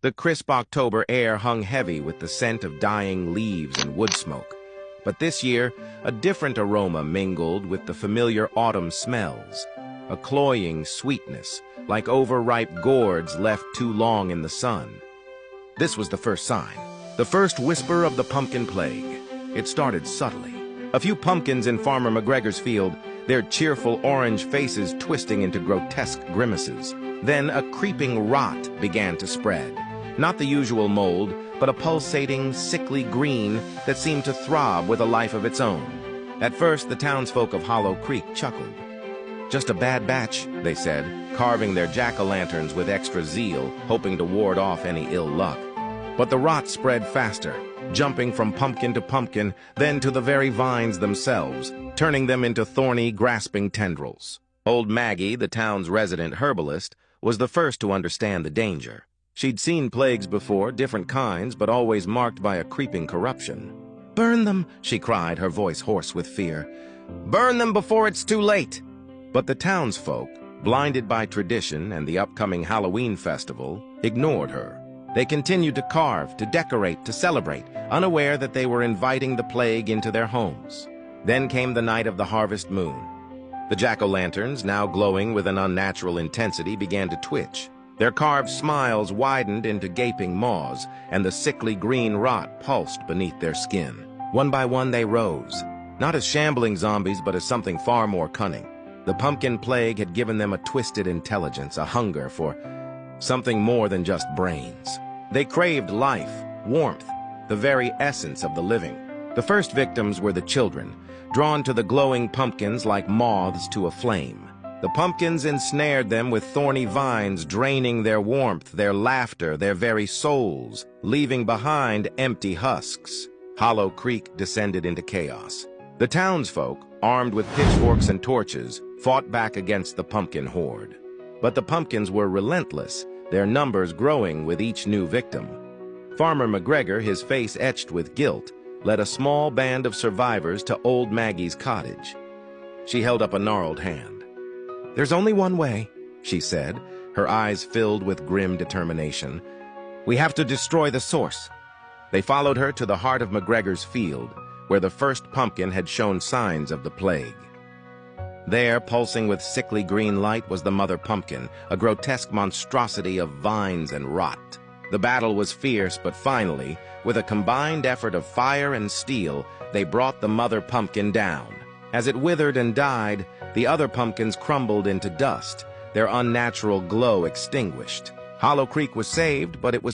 The crisp October air hung heavy with the scent of dying leaves and wood smoke. But this year, a different aroma mingled with the familiar autumn smells, a cloying sweetness, like overripe gourds left too long in the sun. This was the first sign, the first whisper of the pumpkin plague. It started subtly. A few pumpkins in Farmer McGregor's field, their cheerful orange faces twisting into grotesque grimaces. Then a creeping rot began to spread. Not the usual mold, but a pulsating, sickly green that seemed to throb with a life of its own. At first, the townsfolk of Hollow Creek chuckled. Just a bad batch, they said, carving their jack-o'-lanterns with extra zeal, hoping to ward off any ill luck. But the rot spread faster, jumping from pumpkin to pumpkin, then to the very vines themselves, turning them into thorny, grasping tendrils. Old Maggie, the town's resident herbalist, was the first to understand the danger. She'd seen plagues before, different kinds, but always marked by a creeping corruption. "Burn them!" she cried, her voice hoarse with fear. "Burn them before it's too late!" But the townsfolk, blinded by tradition and the upcoming Halloween festival, ignored her. They continued to carve, to decorate, to celebrate, unaware that they were inviting the plague into their homes. Then came the night of the harvest moon. The jack-o'-lanterns, now glowing with an unnatural intensity, began to twitch. Their carved smiles widened into gaping maws, and the sickly green rot pulsed beneath their skin. One by one they rose, not as shambling zombies, but as something far more cunning. The pumpkin plague had given them a twisted intelligence, a hunger for something more than just brains. They craved life, warmth, the very essence of the living. The first victims were the children, drawn to the glowing pumpkins like moths to a flame. The pumpkins ensnared them with thorny vines, draining their warmth, their laughter, their very souls, leaving behind empty husks. Hollow Creek descended into chaos. The townsfolk, armed with pitchforks and torches, fought back against the pumpkin horde. But the pumpkins were relentless, their numbers growing with each new victim. Farmer McGregor, his face etched with guilt, led a small band of survivors to old Maggie's cottage. She held up a gnarled hand. "There's only one way," she said, her eyes filled with grim determination. "We have to destroy the source." They followed her to the heart of McGregor's field, where the first pumpkin had shown signs of the plague. There, pulsing with sickly green light, was the mother pumpkin, a grotesque monstrosity of vines and rot. The battle was fierce, but finally, with a combined effort of fire and steel, they brought the mother pumpkin down. As it withered and died, the other pumpkins crumbled into dust, their unnatural glow extinguished. Hollow Creek was saved, but it was